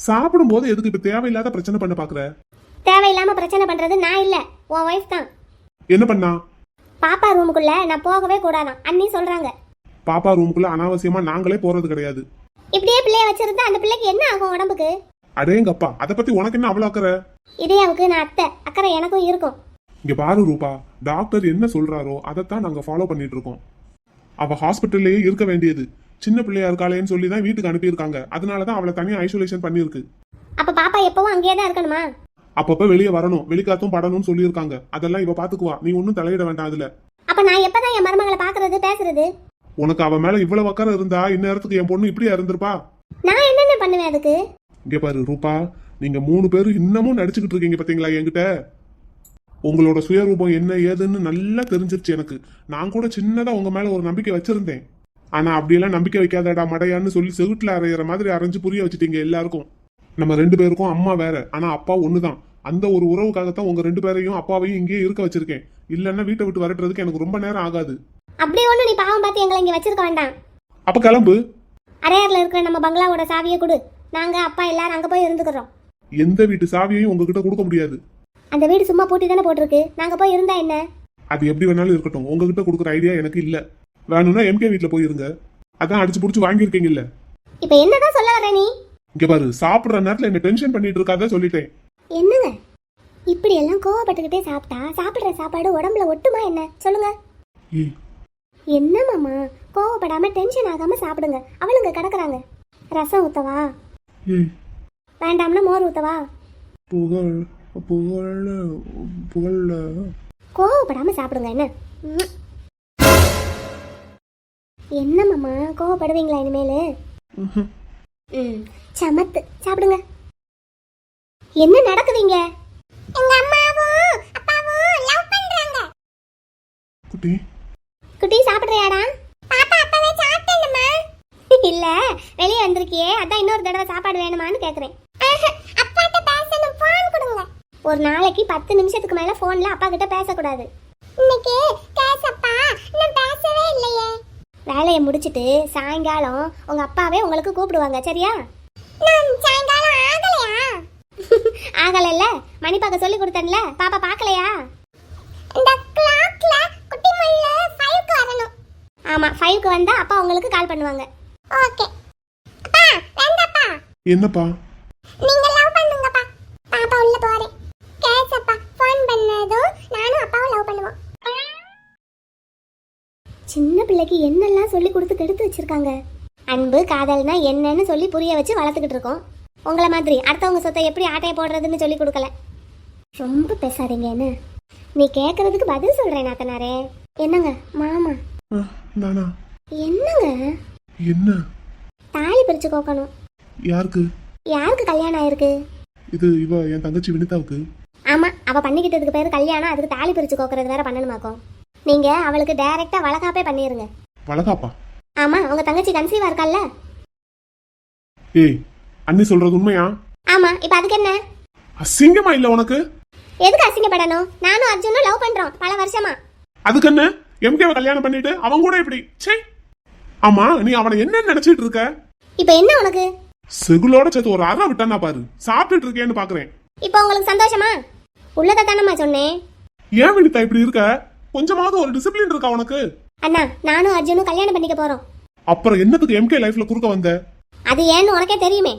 சாப்பிடும் போது எதுக்கு இப்ப தேவையில்லாத பிரச்சனை பண்ண பாக்குற? தேவையில்லாம பிரச்சனை பண்றது நான் இல்ல, உன் வைஃப் தான். என்ன பண்ணா? பாப்பா ரூமுக்குள்ள நான் போகவே கூடாதான் அண்ணி சொல்றாங்க. பாப்பா ரூமுக்குள்ள அனாவசியமா நாங்களே போறது கிடையாது. இப்படியே பிள்ளைய வச்சிருந்தா அந்த பிள்ளைக்கு என்ன ஆகும் உடம்புக்கு? அடேங்கப்பா, அத பத்தி உனக்கு என்ன அவ்வளவு அக்கறை? இதேவுக்கு நான் அத்தை, அக்கறை எனக்கும் இருக்கும். இங்க பாரு ரூபா, டாக்டர் என்ன சொல்றாரோ அதைத்தான் நாங்க ஃபாலோ பண்ணிட்டு இருக்கோம். அவ ஹாஸ்பிட்டல்லையே இருக்க வேண்டியது, சின்ன பிள்ளையா இருக்காளேன்னு சொல்லி தான் வீட்டுக்கு அனுப்பியிருக்காங்க. அதனாலதான் அவளை தனியா ஐசோலேஷன் பண்ணிருக்கு. அப்ப பாப்பா எப்பவும் அங்கேயே தான் இருக்கணுமா? அப்பப்ப வெளியே வரணும், வெளிக்காத்தும் படணும்னு சொல்லியிருக்காங்க. அதெல்லாம் இவ பாத்துக்குவா, நீ ஒன்னும் தலையிட வேண்டாம் அதுல. அப்ப நான் எப்பதான் என் மருமகளை பாக்குறது பேசுறது? உனக்கு அவ மேல இவ்வளவு அக்கறை இருந்தா இந்நேரத்துக்கு என் பொண்ணு இப்படியா இருந்திருப்பா? நான் என்னென்ன பண்ணுவேன் அதுக்கு? இங்க பாரு ரூபா, நீங்க 3 பேரும் இன்னமும் நடிச்சுக்கிட்டு இருக்கீங்க பாத்தீங்களா என்கிட்ட. உங்களோட சுயரூபம் என்ன ஏதுன்னு நல்லா தெரிஞ்சிருச்சு எனக்கு. நான் கூட சின்னதா உங்க மேல ஒரு நம்பிக்கை வச்சிருந்தேன். ஆனா அப்படியெல்லாம் நம்பிக்கை வைக்காதடா மடையான்னு சொல்லி செவுட்டுல அரைகிற மாதிரி அரைஞ்சு புரிய வச்சுட்டீங்க எல்லாருக்கும். நம்ம 2 பேருக்கும் அம்மா வேற, ஆனா அப்பா ஒண்ணுதான். அந்த ஒரு உறவுக்காகத்தான் உங்க 2 பேரையும் அப்பாவையும் இங்கேயே இருக்க வச்சிருக்கேன். இல்லன்னா வீட்டை விட்டு வரட்டுறதுக்கு எனக்கு ரொம்ப நேரம் ஆகாது. அப்படி ஒண்ணு நீ பாவம் பார்த்து எங்களை இங்க வச்சிருக்க வேண்டாம். அப்ப கிளம்பு. அரையாறுல இருக்கிற நம்ம பங்களாவோட சாவியை கொடு, நாங்க அப்பா எல்லாரும் அங்க போய் இருந்துக்கிறோம். எந்த வீட்டு சாவியையும் உங்ககிட்ட கொடுக்க முடியாது. அந்த வீடு சும்மா பூட்டி தானே போட்டிருக்கு, நாங்க போய் இருந்தா என்ன? அது எப்படி வேணாலும் இருக்கட்டும், உங்ககிட்ட கொடுக்குற ஐடியா எனக்கு இல்ல. வேணும்னா எம்கே வீட்டுல போயிருங்க, அதான் அடிச்சு புடிச்சு வாங்கியிருக்கீங்கல்ல. இப்ப என்னதான் சொல்ல வர நீ? இங்க பாரு, சாப்பிடுற நேரத்துல என்ன டென்ஷன் பண்ணிட்டு இருக்காத சொல்லிட்டேன். என்னங்க இப்படி எல்லாம் கோவப்பட்டுக்கிட்டே சாப்பிட்டா சாப்பிடுற சாப்பாடு உடம்புல ஒட்டுமா என்ன சொல்லுங்க? என்ன மாமா, கோவப்படாம டென்ஷன் ஆகாம சாப்பிடுங்க. அவளுங்க கிடக்குறாங்க. ரசம் ஊத்தவா? வேண்டாம்னா மோர் ஊத்தவா? புகழ் புகழ் புகழ். கோவப்படாம சாப்பிடுங்க. என்ன என்ன மாமா, கோவப்படுவீங்களா இனிமேலு? சமத்து, சாப்பிடுங்க. என்ன நடக்குதுங்க? எங்க அம்மாவும் அப்பாவும் லவ் பண்றாங்க. குட்டி குட்டி சாப்பிடுறியாடா? பாப்பா அப்பவே சாப்பிட்டேன்மா. இல்ல வெளிய வந்திருக்கியே, அதான் இன்னொரு தடவை சாப்பாடு வேணுமான்னு கேக்குறேன். அப்பாட்ட பேசணும், போன் கொடுங்க. ஒரு நாளைக்கு 10 நிமிஷத்துக்கு மேல போன்ல அப்பா கிட்ட பேசக்கூடாது. இன்னைக்கு கேசப்பா நான் பேசவே இல்லையே. வேலையை முடிச்சிட்டு சாயங்காலம் உங்க அப்பாவே உங்களுக்கு கூப்பிடுவாங்க, சரியா? நான் சாயங்காலம் ஆகலையா? ஆகலைல்ல, மணி பார்க்க சொல்லி கொடுத்தேன்ல, பாப்பா பார்க்கலையா? இந்த கிளாக்ல குட்டி மல்ல 5க்கு வரணும். ஆமா, 5க்கு வந்தா அப்பா உங்களுக்கு கால் பண்ணுவாங்க. ஓகே அப்பா. வேண்டப்பா. என்னப்பா? நீங்க லவ் பண்ணுங்கப்பா. பாப்பா உள்ள போறேன். கேசப்பா ஃபோன் பண்ணதும் நானும் அப்பாவும் லவ் பண்ணுவோம். சின்ன பிள்ளைக்கு என்னெல்லாம் சொல்லி கொடுத்து கெடுத்து வச்சிருக்காங்க. அன்பு காதல்னா என்னன்னு சொல்லி புரிய வச்சு வளர்த்துக்கிட்டு இருக்கோம். உங்களை மாதிரி அடுத்தவங்க சொத்தை எப்படி ஆட்டைய போடுறதுன்னு சொல்லி கொடுக்கல. ரொம்ப பேசாதீங்க. என்ன நீ கேட்கறதுக்கு பதில் சொல்றேன் நாத்தனாரே. என்னங்க மாமா? நானா? என்னங்க? என்ன? தாலி பிரிச்சு கோக்கணும். யாருக்கு? யாருக்கு கல்யாணம் ஆயிருக்கு? இது இவ என் தங்கச்சி வினிதாவுக்கு. ஆமா, அவ பண்ணிக்கிட்டதுக்கு பேரு கல்யாணம். அதுக்கு தாலி பிரிச்சு கோக்கறது வேற பண்ணணுமாக்கும். நீங்க அவளுக்கு டைரக்டா வளகாப்பே பண்ணிருங்க. வளகாப்பா? ஆமா, உங்க தங்கச்சி கன்சீவா இருக்கால்ல. ஏய், அண்ணி சொல்றது உண்மையா? ஆமா, இப்ப அதுக்கு என்ன? அசிங்கமா இல்ல உனக்கு? எதுக்கு அசிங்கப்படணும்? நானும் அர்ஜுனும் லவ் பண்றோம் பல வருஷமா. அதுக்கு என்ன? எம்கேவை கல்யாணம் பண்ணிட்டு அவன் கூட இப்படி? சே. ஆமா, நீ அவனை என்ன நினைச்சிட்டு இருக்க? இப்ப என்ன உனக்கு? செகுலோட சேர்த்து ஒரு அரை விட்டானா பாரு. சாப்பிட்டுட்டு இருக்கேன்னு பாக்குறேன். இப்ப உங்களுக்கு சந்தோஷமா? உள்ளத தானம்மா சொன்னேன். ஏன் வினிதா இப்படி இருக்க? கொஞ்சமாவது ஒரு டிசிப்ளின் இருக்கா உனக்கு? அண்ணா, நானும் அர்ஜுனும் கல்யாணம் பண்ணிக்க போறோம். அப்புறம் என்னத்துக்கு எம்கே லைஃப்ல குறுக்க வந்த? அது ஏன்னு உனக்கே தெரியுமே.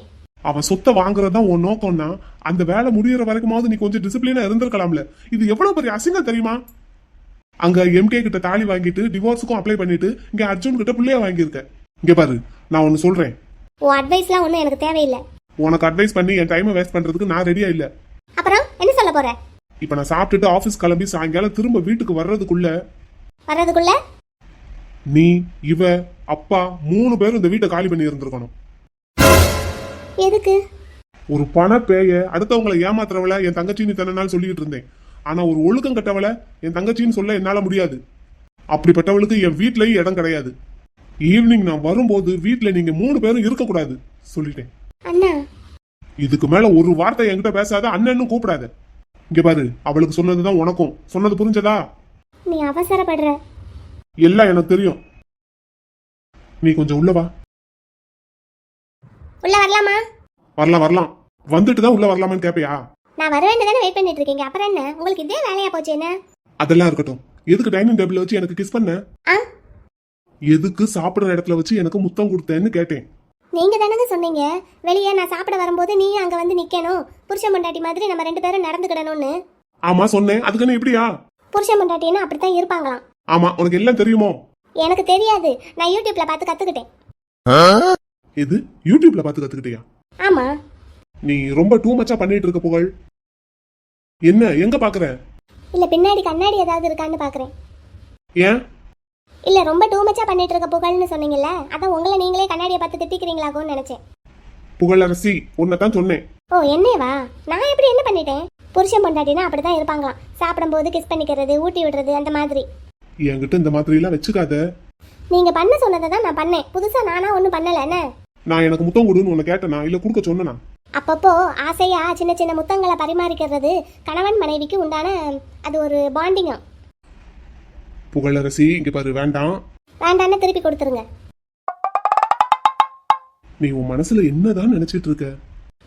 அவன் சொத்தை வாங்குறதுதான் உன் நோக்கம்னா அந்த வேலை முடியற வரைக்குமாவது நீ கொஞ்சம் டிசிப்ளினா இருந்திருக்கலாம்ல. இது எவ்வளவு பெரிய அசிங்கம் தெரியுமா? அங்க எம்கே கிட்ட தாலி வாங்கிட்டு டிவோர்ஸுக்கும் அப்ளை பண்ணிட்டு இங்க அர்ஜுன் கிட்ட பிள்ளைய வாங்கியிருக்க. இங்க பாரு, நான் ஒன்னு சொல்றேன். உன் அட்வைஸ்லாம் ஒன்றும் எனக்கு தேவையில்லை. உனக்கு அட்வைஸ் பண்ணி என் டைமை வேஸ்ட் பண்றதுக்கு நான் ரெடியா இல்ல. அப்புறம் என்ன சொல்ல போற? இப்ப நான் சாப்பிட்டுட்டு ஆபீஸ் கிளம்பி சாயங்காலம் திரும்ப வீட்டுக்கு வர்றதுக்குள்ள நீ இவ அப்பா 3 பேரும் இந்த வீட்டை காலி பண்ணி இருந்திருக்கணும். எதுக்கு? ஒரு பண பேய அடுத்தவங்களை ஏமாத்துறவள என் தங்கச்சின்னு இத்தனை நாள் சொல்லிட்டு இருந்தேன். ஆனா ஒரு ஒழுக்கம் கட்டவளை என் தங்கச்சின்னு சொல்ல என்னால முடியாது. அப்படிப்பட்டவளுக்கு என் வீட்லயும் இடம் கிடையாது. ஈவினிங் நான் வரும்போது வீட்டுல நீங்க 3 பேரும் இருக்கக்கூடாது சொல்லிட்டேன். அண்ணா, இதுக்கு மேல ஒரு வார்த்தை என்கிட்ட பேசாத, அண்ணன்னு கூப்பிடாத. இங்க பாரு, அவளுக்கு சொன்னதுதான் உனக்கும் சொன்னது, புரிஞ்சதா? நீ அவசரப்படுற. எல்லாம் எனக்கு தெரியும். நீ கொஞ்சம் உள்ள வா. உள்ள வரலாமா? வரலாம் வரலாம். வந்துட்டு தான் உள்ள வரலாமான்னு கேட்பியா? நான் வருவேன்னு தானே வெயிட் பண்ணிட்டு இருக்கீங்க, அப்புறம் என்ன உங்களுக்கு இதே வேலையா போச்சு என்ன? அதெல்லாம் இருக்கட்டும். எதுக்கு டைனிங் டேபிள்ல வச்சு எனக்கு கிஸ் பண்ண? ஆ எதுக்கு சாப்பிடுற இடத்துல வச்சு எனக்கு முத்தம் கொடுத்தேன்னு கேட்டேன். நீங்க தானங்க சொன்னீங்க வெளியே நான் சாப்பிட வரும்போது நீ அங்க வந்து நிக்கணும், புருஷன் பொண்டாட்டி மாதிரி நம்ம 2 பேரும் நடந்துக்கிடணும்னு. ஆமா சொன்னேன். அதுக்குன்னு எப்படியா? புருஷன் பொண்டாட்டின்னா அப்படித்தான் இருப்பாங்களாம். ஆமா, உனக்கு எல்லாம் தெரியுமோ? எனக்கு தெரியாது, நான் யூடியூப்ல பார்த்து கத்துக்கிட்டேன். இது யூடியூப்ல பார்த்து கத்துக்கிட்டியா? ஆமா. நீ ரொம்ப டூ மச்சா பண்ணிட்டு இருக்க புகழ். என்ன எங்க பாக்குற? இல்ல பின்னாடி கண்ணாடி ஏதாவது இருக்கான்னு பாக்குறேன். ஏன்? இல்ல ரொம்ப டூ மச்சா பண்ணிட்டு இருக்க புகழ்னு சொன்னீங்கல்ல, அதான் உங்களை நீங்களே கண்ணாடியை பார்த்து திட்டிக்கிறீங்களாக்கும்னு நினைச்சேன். புகழரசி உன்னைத்தான் சொன்னேன். ஓ என்னேவா? நான் எப்படி என்ன பண்ணிட்டேன்? புருஷன் பொண்டாட்டினா அப்படிதான் இருப்பாங்களாம், சாப்பிடும்போது கிஸ் பண்ணிக்கிறது, ஊட்டி விடுறது, அந்த மாதிரி. என்கிட்ட இந்த மாதிரி எல்லாம் வச்சுக்காத. நீங்க பண்ண சொன்னதை தான் நான் பண்ணேன், புதுசா நானா ஒன்றும் பண்ணல என்ன? நான் எனக்கு முத்தம் கொடுன்னு உன்னை கேட்டனா இல்ல கொடுக்க சொன்னனா? அப்பப்போ ஆசையா சின்ன சின்ன முத்தங்களை பரிமாறிக்கிறது கணவன் மனைவிக்கு உண்டான அது ஒரு பாண்டிங்கா. புகழரசி இங்க பாரு, வேண்டாம். வேண்டான்னு திருப்பி கொடுத்துருங்க. நீ உன் மனசுல என்னதான் நினைச்சிட்டு இருக்க?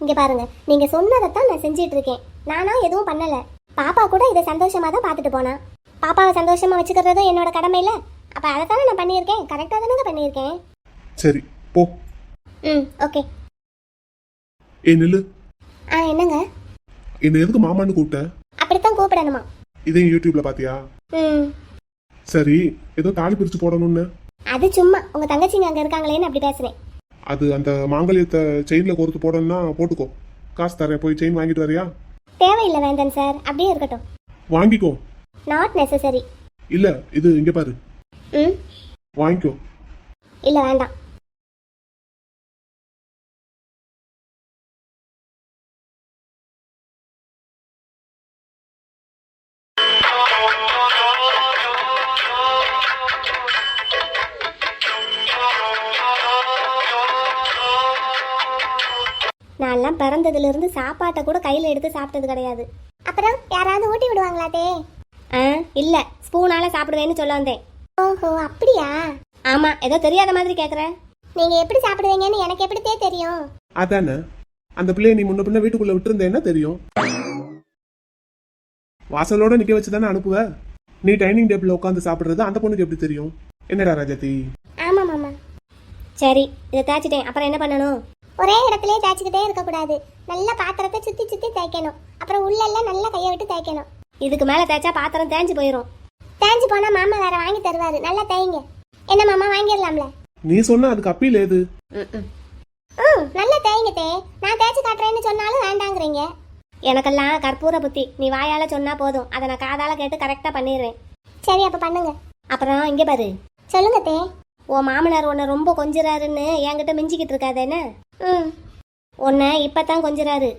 இங்க பாருங்க, நீங்க சொன்னதைத்தான் நான் செஞ்சிட்டு இருக்கேன், நானா எதுவும் பண்ணல. பாப்பா கூட இதை சந்தோஷமா தான் பார்த்துட்டு போனா. பாப்பாவை சந்தோஷமா வச்சுக்கிறதும் என்னோட கடமை இல்ல? அப்ப அதை தானே நான் பண்ணியிருக்கேன், கரெக்டா தானே பண்ணியிருக்கேன். சரி போ. ஓகே. ஏ நில்லு. என்னங்க? என்ன எதுக்கு மாமான்னு கூப்பிட்ட? அப்படித்தான் கூப்பிடணுமா? இதையும் யூடியூப்ல பாத்தியா? சரி, ஏதோ தாலி பிரிச்சு போடணும்னு. அது சும்மா உங்க தங்கச்சிங்க அங்க இருக்காங்களேன்னு அப்படி பேசுறேன். அது அந்த மாங்கல்யத்தை செயின்ல கோர்த்து போடணும்னா போட்டுக்கோ, காசு தரேன், போய் செயின் வாங்கிட்டு வரியா? தேவையில்லை வேந்தன் சார், அப்படியே இருக்கட்டும். வாங்கிக்கோ. Not necessary. இல்ல இது இங்க பாரு. வாங்கிக்கோ. இல்ல வேண்டாம். நான்லாம் பிறந்ததுல இருந்து சாப்பாட்டை கூட கையில எடுத்து சாப்பிட்டது கிடையாது. அப்புறம் யாராவது ஊட்டி விடுவாங்களாட்டே? இல்ல, ஸ்பூனால சாப்பிடுவேன்னு சொல்ல வந்தேன். ஓஹோ அப்படியா? ஆமா, ஏதோ தெரியாத மாதிரி கேக்குற. நீங்க எப்படி சாப்பிடுவீங்கன்னு எனக்கு எப்படித்தே தெரியும்? அதானே, அந்த பிள்ளைய நீ முன்ன பின்ன வீட்டுக்குள்ள விட்டுருந்தேன்னா தெரியும். வாசலோட நிக்க வச்சுதானே அனுப்புவ. நீ டைனிங் டேபிள்ல உட்காந்து சாப்பிடுறது அந்த பொண்ணுக்கு எப்படி தெரியும்? என்னடா ராஜாத்தி? ஆமா மாமா. சரி, இதை தேய்ச்சிட்டேன், அப்புறம் என்ன பண்ணணும்? ஒரே இடத்துலயே தேய்ச்சிக்கிட்டே இருக்க கூடாது, நல்ல பாத்திரத்தை சுத்தி சுத்தி தேய்க்கணும். அப்புறம் உள்ளெல்லாம் நல்லா கையை விட்டு தேய்க்கணும். இதுக்கு மேல தேய்ச்சா பாத்திரம் தேஞ்சு போயிடும். தேஞ்சு போனா மாமா வேற வாங்கி தருவாரு, நல்லா தேய்ங்க. என்ன மாமா, வாங்கிடலாம்ல? நீ சொன்ன அதுக்கு அப்பீல் ஏது? நல்லா தேய்ங்க தே. நான் தேய்ச்சி காட்டுறேன்னு சொன்னாலும் வேண்டாங்கிறீங்க. எனக்கெல்லாம் கற்பூர புத்தி, நீ வாயால சொன்னா போதும், அதை நான் காதால கேட்டு கரெக்டா பண்ணிடுவேன். சரி அப்ப பண்ணுங்க. அப்புறம் இங்க பாரு. சொல்லுங்க தே. உன் மாமனார் உன்னை ரொம்ப கொஞ்சிறாருன்னு என்கிட்ட மிஞ்சிக்கிட்டு இருக்காதேன்னு. உன்னை இப்பதான் கொஞ்சிறாரு.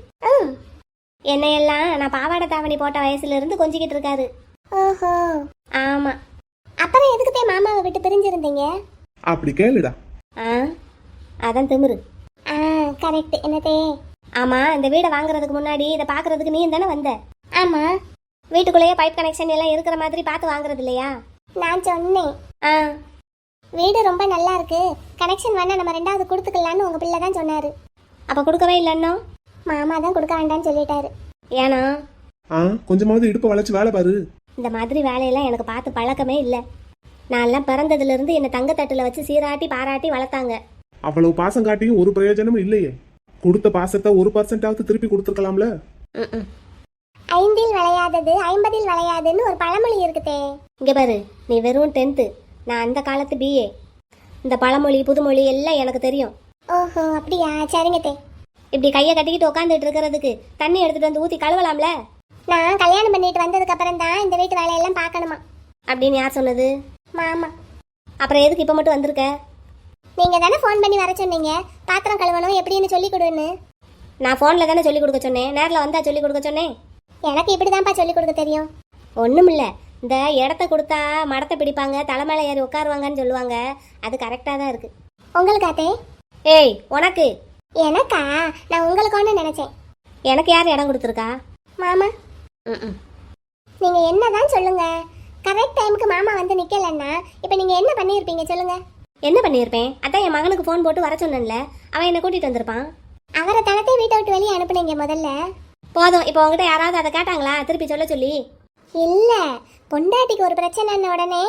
என்னையெல்லாம் நான் பாவாடை தாவணி போட்ட வயசுல இருந்து கொஞ்சிக்கிட்டு இருக்காரு. ஓஹோ ஆமா. அப்புறம் எதுக்குதே மாமாவை விட்டு பிரிஞ்சிருந்தீங்க? அப்படி கேளுடா. அதான் திமிரு. கரெக்ட். என்னதே? ஆமா, இந்த வீடை வாங்குறதுக்கு முன்னாடி இதை பாக்குறதுக்கு நீ தானே வந்த? ஆமா. வீட்டுக்குள்ளேயே பைப் கனெக்ஷன் எல்லாம் இருக்கிற மாதிரி பார்த்து வாங்குறது இல்லையா? நான் சொன்னேன். வீடு ரொம்ப நல்லா இருக்கு, கனெக்ஷன் வேணா நம்ம 2வது கொடுத்துக்கலான்னு உங்க பிள்ளை தான் சொன்னாரு. அப்ப கொடுக்கவே இல்லைன்னோ? மாமா தான் கொடுக்க வேண்டாம்னு சொல்லிட்டாரு. ஏன்னா கொஞ்சமாவது இடுப்ப வளைச்சு வேலை பாரு. இந்த மாதிரி வேலையெல்லாம் எனக்கு பார்த்து பழக்கமே இல்லை. நான்லாம் பிறந்ததுல இருந்து என்னை தங்கத்தட்டுல வச்சு சீராட்டி பாராட்டி வளர்த்தாங்க. அவ்வளவு பாசம் காட்டியும் ஒரு பிரயோஜனமும் இல்லையே. கொடுத்த பாசத்தை 1% திருப்பி கொடுத்துருக்கலாம்ல. 5இல் விளையாதது 50இல் விளையாதுன்னு ஒரு பழமொழி இருக்குதே. இங்க பாரு, நீ வெறும் 10th, நான் அந்த காலத்து BA. இந்த பழமொழி புதுமொழி எல்லாம் எனக்கு தெரியும். ஓஹோ அப்படியா? சரிங்க தே. இப்படி கையை கட்டிக்கிட்டு உட்காந்துட்டு இருக்கிறதுக்கு தண்ணி எடுத்துட்டு வந்து ஊத்தி கழுவலாம்ல? நான் கல்யாணம் பண்ணிட்டு வந்ததுக்கு அப்புறம் தான் இந்த வீட்டு வேலையெல்லாம் பார்க்கணுமா அப்படின்னு யார் சொன்னது? மாமா. அப்புறம் எதுக்கு இப்ப மட்டும் வந்திருக்க? நீங்க தானே ஃபோன் பண்ணி வர சொன்னீங்க, பாத்திரம் கழுவணும் எப்படின்னு சொல்லி கொடுன்னு. நான் ஃபோன்ல தானே சொல்லி கொடுக்க சொன்னேன், நேரில் வந்தா சொல்லி கொடுக்க சொன்னேன். எனக்கு இப்படிதான்ப்பா சொல்லி கொடுக்க தெரியும். ஒண்ணுமில்ல, இந்த இடத்த கொடுத்தா மடத்தை பிடிப்பாங்க, தலைமையில ஏறி உட்காருவாங்கன்னு சொல்லுவாங்க, அது கரெக்டா தான் இருக்கு. உங்களுக்காத்தே? ஏய் உனக்கு. எனக்கா? நான் உங்களுக்கு ஒன்று நினைச்சேன். எனக்கு யார் இடம் கொடுத்துருக்கா? மாமா. நீங்க என்னதான் சொல்லுங்க, கரெக்ட் டைமுக்கு மாமா வந்து நிக்கலன்னா இப்ப நீங்க என்ன பண்ணியிருப்பீங்க சொல்லுங்க? என்ன பண்ணியிருப்பேன்? அதான் என் மகனுக்கு ஃபோன் போட்டு வர சொன்னேன்ல, அவன் என்ன கூட்டிட்டு வந்திருப்பான். அவரை தனத்தை வீட்டை விட்டு வெளியே அனுப்புனீங்க முதல்ல. போதும். இப்போ உங்ககிட்ட யாராவது அதை கேட்டாங்களா திருப்பி சொல்ல சொல்லி? இல்ல, பொண்டாட்டிக்கு ஒரு பிரச்சனைன்ன உடனே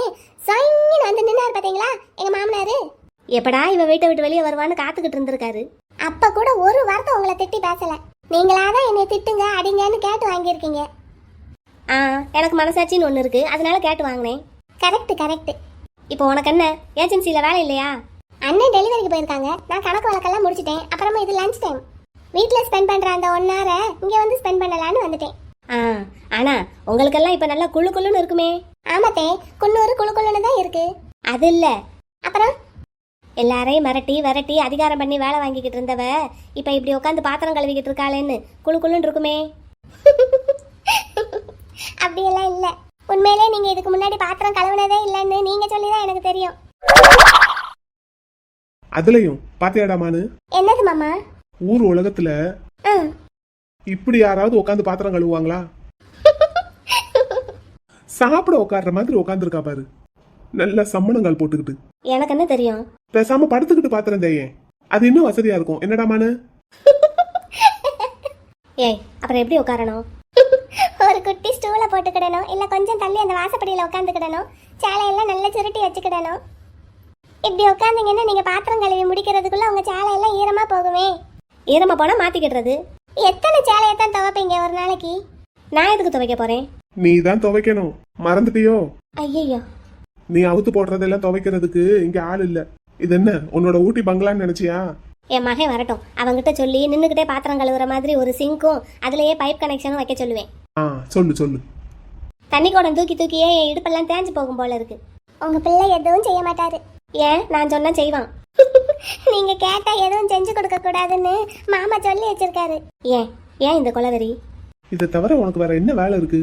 சொயின்னு வந்து நின்னாரு பாத்தீங்களா எங்க மாமனாரு. எப்படா இவ வீட்டை விட்டு வெளியே வருவான்னு காத்துக்கிட்டு இருந்திருக்காரு. அப்ப கூட ஒரு வார்த்தை உங்களை திட்டி பேசல. நீங்களாதான் என்னை திட்டுங்க அடிங்கன்னு கேட்டு வாங்கியிருக்கீங்க. ஆ, எனக்கு மனசாட்சின்னு ஒன்று இருக்கு, அதனால கேட்டு வாங்கினேன். Correct correct. இப்போ உனக்கு என்ன ஏஜென்சியில் வேலை இல்லையா? அண்ணன் டெலிவரிக்கு போயிருக்காங்க. நான் கணக்கு வழக்கெல்லாம் முடிச்சிட்டேன். அப்புறமா இது லஞ்ச் டைம். வீட்டில் ஸ்பெண்ட் பண்ற அந்த 1 hour இங்கே வந்து ஸ்பெண்ட் பண்ணலான்னு வந்துட்டேன். ஆ, ஆனா உங்களுக்கெல்லாம் இப்போ நல்லா குளு குளுன்னு இருக்குமே. ஆமாத்தே, குன்னூறு குழு குழுன்னு தான் இருக்கு. அது இல்ல, அப்புறம் எல்லாரையும் மிரட்டி விரட்டி அதிகாரம் பண்ணி வேலை வாங்கிக்கிட்டு இருந்தவ இப்போ இப்படி உட்காந்து பாத்திரம் கழுவிக்கிட்டு இருக்காளேன்னு குளு குளுன்னு இருக்குமே. அப்படியெல்லாம் இல்ல. உண்மையிலே நீங்க இதுக்கு முன்னாடி பாத்திரம் கழுவுனதே இல்லைன்னு நீங்க சொல்லிதான் எனக்கு தெரியும். அதுலயும் பாத்தியாடாமான்னு என்னது மாமா? ஊர் உலகத்துல ஆ, இப்படி யாராவது உட்காந்து பாத்திரம் கழுவுவாங்களா? சாப்பிட உட்கார்ற மாதிரி உட்காந்துருக்கா பாரு, நல்ல சம்மணங்கால் போட்டுக்கிட்டு. எனக்கு என்ன தெரியும்? பேசாம படுத்துக்கிட்டு பாத்திரம் தேயேன், அது இன்னும் வசதியா இருக்கும். என்னடாமான்னு? ஏய், அப்புறம் எப்படி உட்காரணும்? ஒரு குட்டி ஸ்டூல போட்டுக்கிடணும், இல்ல கொஞ்சம் தள்ளி அந்த வாசப்படியில உட்காந்துக்கிடணும். சேலையெல்லாம் நல்லா சுருட்டி வச்சுக்கிடணும். இப்படி உட்காந்தீங்கன்னா நீங்க பாத்திரம் கழுவி முடிக்கிறதுக்குள்ள உங்க சேலையெல்லாம் ஈரமா போகுமே. ஈரமா போனா மாத்திக்கிட்டுறது. எத்தனை சேலையத்தான் துவைப்பீங்க ஒரு நாளைக்கு? நான் எதுக்கு துவைக்க போறேன்? நீ தான் துவைக்கணும், மறந்துட்டியோ? ஐயோ, நீ அவுத்து போடுறதெல்லாம் துவைக்கிறதுக்கு இங்க ஆள் இல்ல. இது என்ன உன்னோட ஊட்டி பங்களான்னு நினைச்சியா? என் மகன் வரட்டும், அவங்கிட்ட சொல்லி நின்னுக்கிட்டே பாத்திரம் கழுவுற மாதிரி ஒரு சிங்க்கும் அதுலயே பைப் கனெக்ஷனும் வைக்க சொல்லுவேன். ஆ, சொல்லு சொல்லு. தண்ணி குடம் தூக்கி தூக்கியே என் இடுப்பெல்லாம் தேஞ்சு போகும் போல இருக்கு. உங்க பிள்ளை எதுவும் செய்ய மாட்டாரு. ஏன்? நான் சொன்னா செய்வான். நீங்க கேட்டா எதுவும் செஞ்சு கொடுக்க கூடாதுன்னு மாமா சொல்லி வச்சிருக்காரு. ஏன் ஏன் இந்த கொலவெறி? இதை தவிர உனக்கு வேற என்ன வேலை இருக்கு?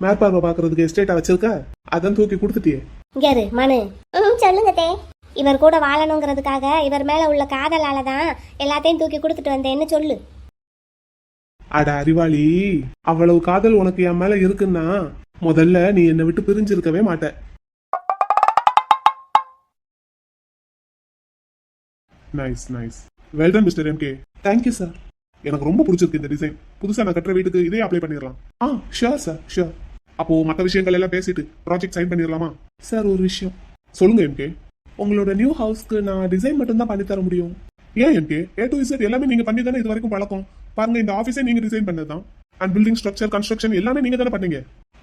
மேற்பார்வை பாக்குறதுக்கு எஸ்டேட்டா வச்சிருக்க, அதான் தூக்கி கொடுத்துட்டியே. இங்க இரு மனு. சொல்லுங்க தே. இவர் கூட வாழணுங்கிறதுக்காக இவர் மேல உள்ள காதலால தான் எல்லாத்தையும் தூக்கி கொடுத்துட்டு வந்தேன்னு சொல்லு. அட அறிவாளி, அவ்வளவு காதல் உனக்கு என் மேல இருக்குன்னா முதல்ல நீ என்னை விட்டு பிரிஞ்சிருக்கவே மாட்ட. Nice nice, well done mister MK. Thank you sir. எனக்கு ரொம்ப பிடிச்சிருக்கு இந்த டிசைன். புதுசா நான் கட்டுற வீட்டுக்கு இதே அப்ளை பண்ணிடலாம். ஆ, ஷியோர் சார், ஷியோர். அப்போ மற்ற விஷயங்கள் எல்லாம் பேசிட்டு ப்ராஜெக்ட் சைன் பண்ணிடலாமா? சார் ஒரு விஷயம் சொல்லுங்க எம்கே. உங்களோட நியூ ஹவுஸ்க்கு நான் டிசைன் மட்டும் தான் பண்ணி தர முடியும். ஏன் எம்கே? A to Z எல்லாமே நீங்க பண்ணி தானே இது வரைக்கும் பழக்கம். பாருங்க, இந்த ஆஃபீஸே நீங்க டிசைன் பண்ணது தான். அண்ட் பில்டிங் ஸ்ட்ரக்சர், கன்ஸ்ட்ரக்ஷன் எல்லாமே நீங்க தானே பண்ணீங்க.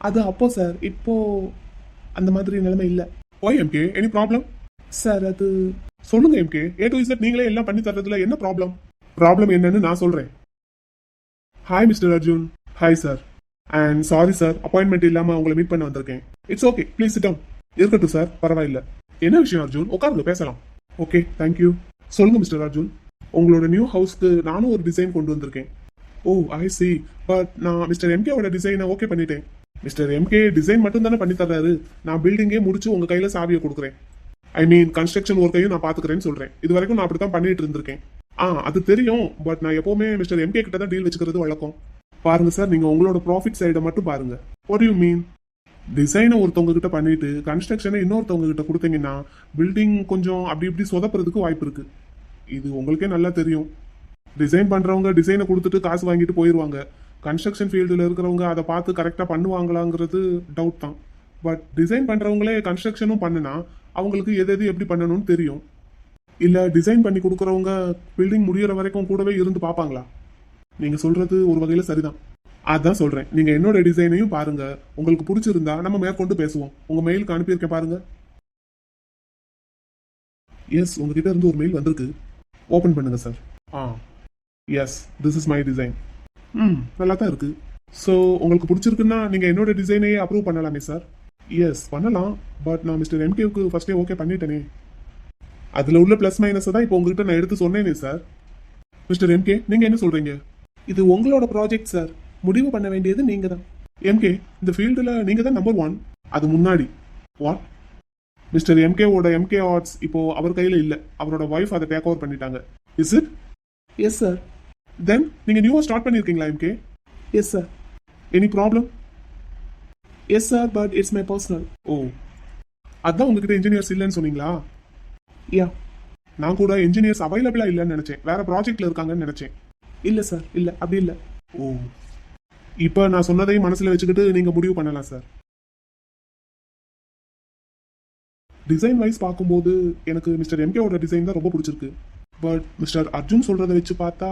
அது அப்போ சார், இப்போ அந்த மாதிரி நிலைமை இல்லை. ஓய் எம்கே, எனி ப்ராப்ளம்? சார் அது சொல்லுங்க எம்கே. A to Z நீங்களே எல்லாம் பண்ணி தரதுல என்ன ப்ராப்ளம்? ப்ராப்ளம் என்னன்னு நான் சொல்றேன். Hi mister Arjun. Hi sir. And sorry sir, appointment இல்லாம உங்களை மீட் பண்ண வந்திருக்கேன். It's okay, please sit down. இருக்கட்டும் சார், பரவாயில்ல. என்ன விஷயம் அர்ஜுன்? உட்காருங்க, பேசலாம். Okay, thank you. சொல்லுங்க மிஸ்டர் அர்ஜுன். உங்களோட நியூ ஹவுஸ்க்கு நானும் ஒரு டிசைன் கொண்டு வந்திருக்கேன். Oh, I see. பட் நான் மிஸ்டர் எம்கேவோட டிசைனை ஓகே பண்ணிட்டேன். மிஸ்டர் எம்கே டிசைன் மட்டும் தானே பண்ணி தர்றாரு. நான் பில்டிங்கே முடிச்சு உங்க கையில சாவியை கொடுக்குறேன். ஐ மீன் கன்ஸ்ட்ரக்ஷன் ஒர்க்கையும் நான் பாத்துக்கிறேன்னு சொல்றேன். இது வரைக்கும் நான் அப்படித்தான் பண்ணிட்டு இருந்திருக்கேன். அது தெரியும். பட் நான் எப்பவுமே மிஸ்டர் எம்கே கிட்ட தான் டீல் வச்சுக்கிறது வழக்கம். பாருங்க சார், நீங்க உங்களோட ப்ராஃபிட் சைடை மட்டும் பாருங்க. What you mean? டிசைனை ஒருத்தவங்க கிட்ட பண்ணிட்டு கன்ஸ்ட்ரக்ஷனை இன்னொருத்தவங்க கிட்ட கொடுத்தீங்கன்னா பில்டிங் கொஞ்சம் அப்படி இப்படி சொதப்புறதுக்கு வாய்ப்பு இருக்கு. இது உங்களுக்கே நல்லா தெரியும். டிசைன் பண்றவங்க டிசைனை கொடுத்துட்டு காசு வாங்கிட்டு போயிடுவாங்க. கன்ஸ்ட்ரக்ஷன் ஃபீல்டில் இருக்கிறவங்க அதை பார்த்து கரெக்டாக பண்ணுவாங்களாங்கிறது டவுட் தான். பட் டிசைன் பண்றவங்களே கன்ஸ்ட்ரக்ஷனும் பண்ணுனா அவங்களுக்கு எது எது எப்படி பண்ணணும்னு தெரியும். இல்ல டிசைன் பண்ணி கொடுக்குறவங்க பில்டிங் முடியற வரைக்கும் கூடவே இருந்து பார்ப்பாங்களா? நீங்க சொல்றது ஒரு வகையில சரிதான். அதான் சொல்றேன், நீங்க என்னோட டிசைனையும் பாருங்க. உங்களுக்கு பிடிச்சிருந்தா நம்ம மேற்கொண்டு பேசுவோம். உங்க மெயிலுக்கு அனுப்பியிருக்கேன் பாருங்க. எஸ், உங்ககிட்ட இருந்து ஒரு மெயில் வந்திருக்கு. ஓபன் பண்ணுங்க sir. Yes, this is my design. நல்லா தான் இருக்கு. ஸோ உங்களுக்கு பிடிச்சிருக்குன்னா நீங்க என்னோட டிசைனையே அப்ரூவ் பண்ணலாமே சார். எஸ், பண்ணலாம். பட் நான் மிஸ்டர் எம்கேவுக்கு ஃபர்ஸ்டே ஓகே பண்ணிட்டேனே. அதுல உள்ள பிளஸ் மைனஸ் தான் இப்போ உங்ககிட்ட நான் எடுத்து சொன்னேனே சார். மிஸ்டர் எம்கே, நீங்க என்ன சொல்றீங்க? இது உங்களோட ப்ராஜெக்ட் சார், முடிவு பண்ண வேண்டியது நீங்க தான். எம்கே, இந்த ஃபீல்டுல நீங்க தான் நம்பர் 1. அது முன்னாடி வாட்? மிஸ்டர் எம்கேவோட எம்கே ஆர்ட்ஸ் இப்போ அவர் கையில இல்ல. அவரோட ஒய்ஃப் அதை டேக் ஓவர் பண்ணிட்டாங்க. Is it? Yes sir. Then நீங்க நியூவா ஸ்டார்ட் பண்ணிருக்கீங்களா MK? Yes sir. Any problem? Yes sir, but it's my personal. Oh, அதான் உங்ககிட்ட இன்ஜினியர்ஸ் இல்லைன்னு சொன்னீங்களா? யா. நான் கூட இன்ஜினியர்ஸ் அவைலபிளா இல்லைன்னு நினைச்சேன், வேற ப்ராஜெக்ட்ல இருக்காங்கன்னு நினைச்சேன். இல்ல சார், இல்ல அப்படி இல்ல. ஓ, இப்போ நான் சொன்னதையும் மனசுல வச்சுக்கிட்டு நீங்க முடிவு பண்ணலாம் சார். டிசைன் வைஸ் பார்க்கும்போது எனக்கு மிஸ்டர் எம்கேவோட டிசைன் தான் ரொம்ப பிடிச்சிருக்கு. பட் மிஸ்டர் அர்ஜுன் சொல்றதை வச்சு பார்த்தா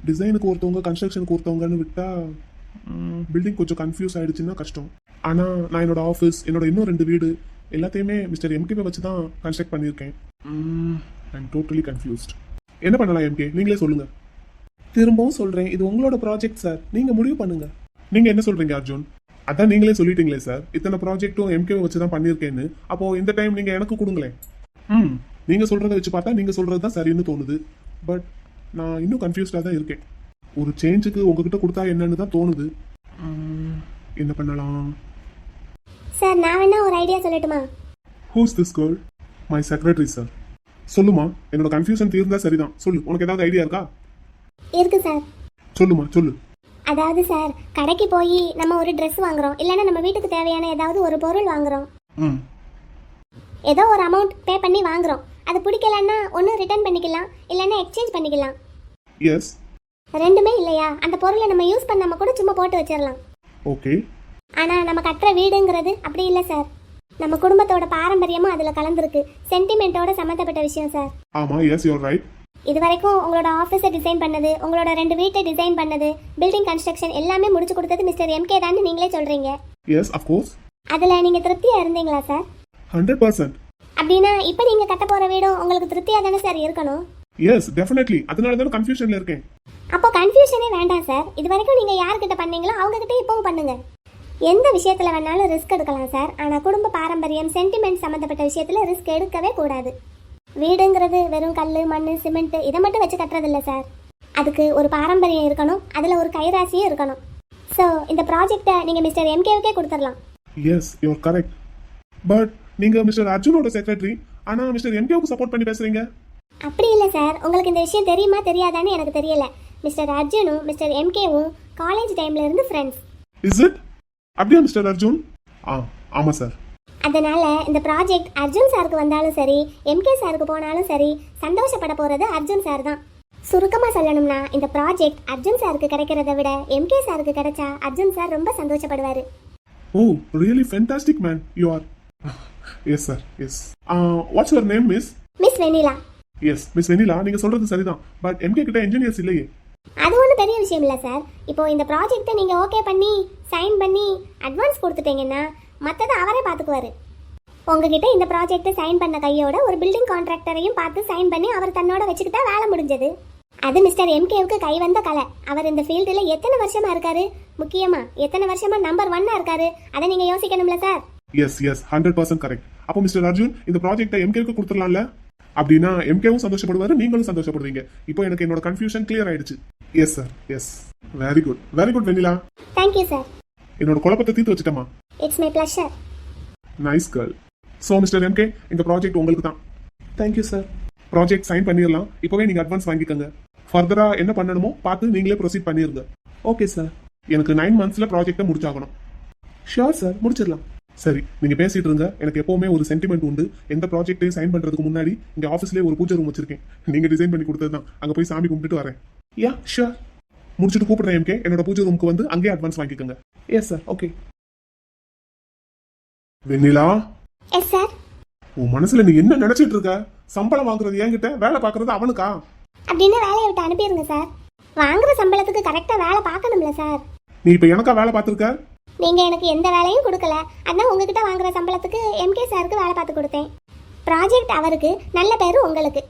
டிசைனுக்கு ஒருத்தவங்க கன்ஸ்ட்ரக்ஷனுக்கு ஒருத்தவங்கன்னு விட்டா பில்டிங் கொஞ்சம் கன்ஃபியூஸ் ஆயிடுச்சுன்னா கஷ்டம். ஆனால் நான் என்னோட ஆஃபீஸ், என்னோட இன்னும் 2 வீடு எல்லாத்தையுமே மிஸ்டர் எம்கேவை வச்சு தான் கன்ஸ்ட்ரக்ட் பண்ணியிருக்கேன். I am totally confused. என்ன பண்ணலாம் எம்கே, நீங்களே சொல்லுங்க. திரும்பவும் சொல்றேன், இது உங்களோட ப்ராஜெக்ட் சார், நீங்க முடிவு பண்ணுங்க. நீங்க என்ன சொல்றீங்க அர்ஜுன்? அதான் நீங்களே சொல்லிட்டீங்களே சார், இத்தனை ப்ராஜெக்ட்டும் எம்கேவை வச்சு தான் பண்ணியிருக்கேன்னு. அப்போ இந்த டைம் நீங்க எனக்கு கொடுங்களேன். நீங்க சொல்றதை வச்சு பார்த்தா நீங்க சொல்றது தான் சரின்னு தோணுது. பட் நான் இன்னும் கன்ஃபியூஸ்டாக தான் இருக்கேன். ஒரு சேஞ்சுக்கு உங்ககிட்ட கொடுத்தா என்னன்னு தான் தோணுது. என்ன பண்ணலாம்? சார் நான் வேணா ஒரு ஐடியா சொல்லட்டுமா? Who's this girl? My secretary sir. சொல்லுமா, என்னோட கன்ஃபியூஷன் தீர்ந்தா சரிதான். சொல்லு, உனக்கு ஏதாவது ஐடியா இருக்கா? இருக்கு சார். சொல்லுமா, சொல்லு. அதாவது சார், கடைக்கு போய் நம்ம ஒரு ட்ரெஸ் வாங்குறோம், இல்லைன்னா நம்ம வீட்டுக்கு தேவையான ஏதாவது ஒரு பொருள் வாங்குறோம். ம் ஏதோ ஒரு அமௌண்ட் பே பண்ணி வாங்குறோம். அது பிடிக்கலன்னா ஒன்று ரிட்டர்ன் பண்ணிக்கலாம், இல்லைன்னா எக்ஸ்சேஞ்ச் பண்ணிக்கலாம். எஸ். ரெண்டுமே இல்லையா, அந்த பொருளை நம்ம யூஸ் பண்ணாம கூட சும்மா போட்டு வச்சிடலாம். ஓகே. ஆனால் நம்ம கட்டுற வீடுங்கிறது அப்படி இல்லை சார். நம்ம குடும்பத்தோட பாரம்பரியமும் அதில் கலந்துருக்கு, சென்டிமெண்ட்டோட சம்மந்தப்பட்ட விஷயம் சார். ஆமா, எஸ், யூர் ரைட். இது வரைக்கும் உங்களோட ஆஃபீஸை டிசைன் பண்ணது, உங்களோட 2 வீட்டை டிசைன் பண்ணது, பில்டிங் கன்ஸ்ட்ரக்ஷன் எல்லாமே முடிச்சு கொடுத்தது மிஸ்டர் எம்கே தான் நீங்களே சொல்றீங்க. Yes, of course. அதில் நீங்கள் திருப்தியாக இருந்தீங்களா சார்? 100%. அப்படின்னா இப்போ நீங்கள் கட்ட போகிற வீடும் உங்களுக்கு திருப்தியாக தானே சார் இருக்கணும்? Yes, definitely. அதனால தான் கன்ஃபியூஷன்ல இருக்கேன். அப்போ கன்ஃபியூஷனே வேண்டாம் சார். இது வரைக்கும் நீங்கள் யார்கிட்ட பண்ணீங்களோ அவங்ககிட்ட இப்போவும் பண்ணுங்க. எந்த விஷயத்தில் வேணாலும் ரிஸ்க் எடுக்கலாம் சார். ஆனால் குடும்ப பாரம்பரியம், சென்டிமெண்ட் சம்மந்தப்பட்ட விஷயத்தில் ரிஸ்க் எடுக்கவே கூடாது. வீடுங்கிறது வெறும் கல், மண், சிமெண்ட் இதை மட்டும் வச்சு கட்டுறதில்ல சார். அதுக்கு ஒரு பாரம்பரியம் இருக்கணும், அதில் ஒரு கைராசியும் இருக்கணும். ஸோ இந்த ப்ராஜெக்டை நீங்கள் மிஸ்டர் எம்கேவுக்கே கொடுத்துடலாம். Yes, you're correct. பட் நீங்க மிஸ்டர் அர்ஜுனோட செக்ரட்டரி, ஆனா மிஸ்டர் எம்கேவுக்கு சப்போர்ட் பண்ணி பேசுறீங்க. அப்படி இல்லை சார், உங்களுக்கு இந்த விஷயம் தெரியுமா தெரியாதான்னு எனக்கு தெரியல. மிஸ்டர் அர்ஜுனும் மிஸ்டர் எம்கேவும் காலேஜ் டைம்ல இருந்து ஃப்ரெண்ட்ஸ். Is it? அப்படியா மிஸ்டர் அர்ஜுன்? ஆமா சார். அதனால இந்த ப்ராஜெக்ட் அர்ஜுன் சாருக்கு வந்தாலும் சரி, எம்கே சாருக்கு போனாலும் சரி, சந்தோஷப்பட போறது அர்ஜுன் சார் தான். சுருக்கமாக சொல்லணும்னா இந்த ப்ராஜெக்ட் அர்ஜுன் சாருக்கு கிடைக்கிறத விட எம்கே சாருக்கு கிடைச்சா அர்ஜுன் சார் ரொம்ப சந்தோஷப்படுவார். Oh, really fantastic man you are. Yes sir, yes. What's your name miss? Miss Vennila. Yes, miss Vennila, நீங்க சொல்றது சரிதான். பட் எம்கே கிட்ட இன்ஜினியர்ஸ் இல்லையே. அது ஒன்றும் பெரிய விஷயம் இல்லை சார். இப்போ இந்த ப்ராஜெக்ட்டை நீங்கள் ஓகே பண்ணி சைன் பண்ணி அட்வான்ஸ் கொடுத்துட்டீங்கன்னா மற்றதை அவரே பார்த்துக்குவார். உங்ககிட்ட இந்த ப்ராஜெக்ட்டை சைன் பண்ண கையோட ஒரு பில்டிங் கான்ட்ராக்டரையும் பார்த்து சைன் பண்ணி அவர் தன்னோட வச்சுக்கிட்டா வேலை முடிஞ்சது. அது மிஸ்டர் எம்கேவுக்கு கை வந்த கலை. அவர் இந்த ஃபீல்டில் எத்தனை வருஷமா இருக்காரு, முக்கியமா எத்தனை வருஷமா நம்பர் 1 இருக்காரு, அதை நீங்கள் யோசிக்கணும்ல சார். Yes yes, 100% correct. அப்போ மிஸ்டர் அர்ஜுன் இந்த ப்ராஜெக்ட்டை எம்கேவுக்கு கொடுத்துடலாம்ல? அப்படின்னா எம்கேவும் சந்தோஷப்படுவாரு, நீங்களும் சந்தோஷப்படுவீங்க. இப்போ எனக்கு என்னோட கன்ஃபியூஷன் கிளியர் ஆயிடுச்சு. Yes sir, yes. Very good, very good Vennila. Thank you sir. என்னோட குழப்பத்தை தீர்த்து வச்சுட்டேமா. It's my pleasure. Nice girl. So mister MK, இந்த ப்ராஜெக்ட் உங்களுக்கு தான். Thank you sir. ப்ராஜெக்ட் சைன் பண்ணிடலாம். இப்போவே நீங்கள் அட்வான்ஸ் வாங்கிக்கோங்க. ஃபர்தராக என்ன பண்ணணுமோ பார்த்து நீங்களே ப்ரொசீட் பண்ணிடுங்க. Okay sir. எனக்கு 9 மந்த்ஸில் ப்ராஜெக்டை முடிச்சாகணும். ஷியோர் சார், முடிச்சிடலாம். சரி, நீங்கள் பேசிட்டு இருங்க. எனக்கு எப்போவுமே ஒரு சென்டிமெண்ட் உண்டு. எந்த ப்ராஜெக்டையும் சைன் பண்ணுறதுக்கு முன்னாடி இங்கே ஆஃபீஸ்லேயே ஒரு பூஜை ரூம் வச்சிருக்கேன். நீங்கள் டிசைன் பண்ணி கொடுத்தது தான். அங்கே போய் சாமி கும்பிட்டுட்டு வரேன். Yeah sure. முடிச்சுட்டு கூப்பிடுறேன் எம்கே. என்னோட பூஜை ரூமுக்கு வந்து அங்கேயே அட்வான்ஸ் வாங்கிக்கோங்க. Yes sir, okay. Vennila, yes sir. உன் மனசுல நீ என்ன நினைச்சிட்டு இருக்க? சம்பளம் வாங்குறது என்கிட்ட, வேலை பார்க்கறது அவனுக்கா? அப்படின்னு வேலையை விட்டு அனுப்பிடுங்க சார். வாங்குற சம்பளத்துக்கு கரெக்டாக வேலை பார்க்கணும்ல சார். நீ இப்ப எனக்கா வேலை பார்த்துருக்க? நீங்க எனக்கு எந்த வேலையும் கொடுக்கல. அதான் உங்ககிட்ட வாங்குற சம்பளத்துக்கு எம்கே சாருக்கு வேலை பார்த்து கொடுத்தேன். ப்ராஜெக்ட் அவருக்கு, நல்ல பேரு உங்களுக்கு.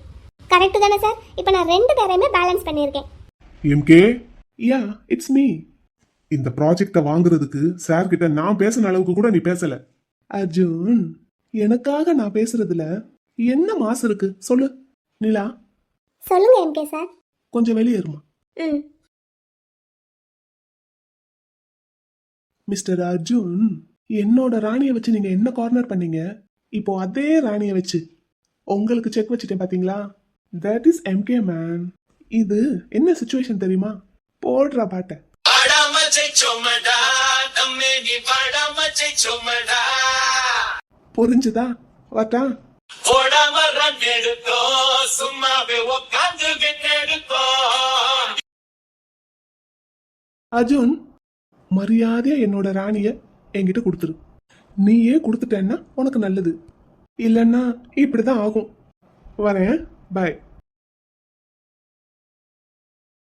கரெக்டு தானே சார்? இப்போ நான் 2 பேரையுமே பேலன்ஸ் பண்ணியிருக்கேன். MK, yeah it's me. இந்த ப்ராஜெக்ட வாங்குறதுக்கு சார் கிட்ட நான் பேசின அளவுக்கு கூட நீ பேசல. அர்ஜுன், எனக்காக நான் பேசுறதுல என்ன மாசு இருக்கு சொல்லு. நிலா, சொல்லுங்க எம்கே சார். கொஞ்சம் வெளியே இருமா. ம். மிஸ்டர் அர்ஜுன், என்னோட ராணியை வச்சு நீங்க என்ன கார்னர் பண்ணீங்க? இப்போ அதே ராணியை வச்சு உங்களுக்கு செக் வச்சுட்டேன் பாத்தீங்களா? That is MK man. இது என்ன சிச்சுவேஷன் தெரியுமா? போடுறா பாட்ட. புரிஞ்சுதா? வாட்டா போடாம ரன் எடுத்தோம் சும்மாவே உட்காந்து விண்ணெடுத்தோம். அர்ஜுன், மரியாதையா என்னோட ராணிய என்கிட்ட கொடுத்துரு. நீயே கொடுத்துட்டேன்னா உனக்கு நல்லது, இல்லைன்னா இப்படிதான் ஆகும். வரேன், பாய்.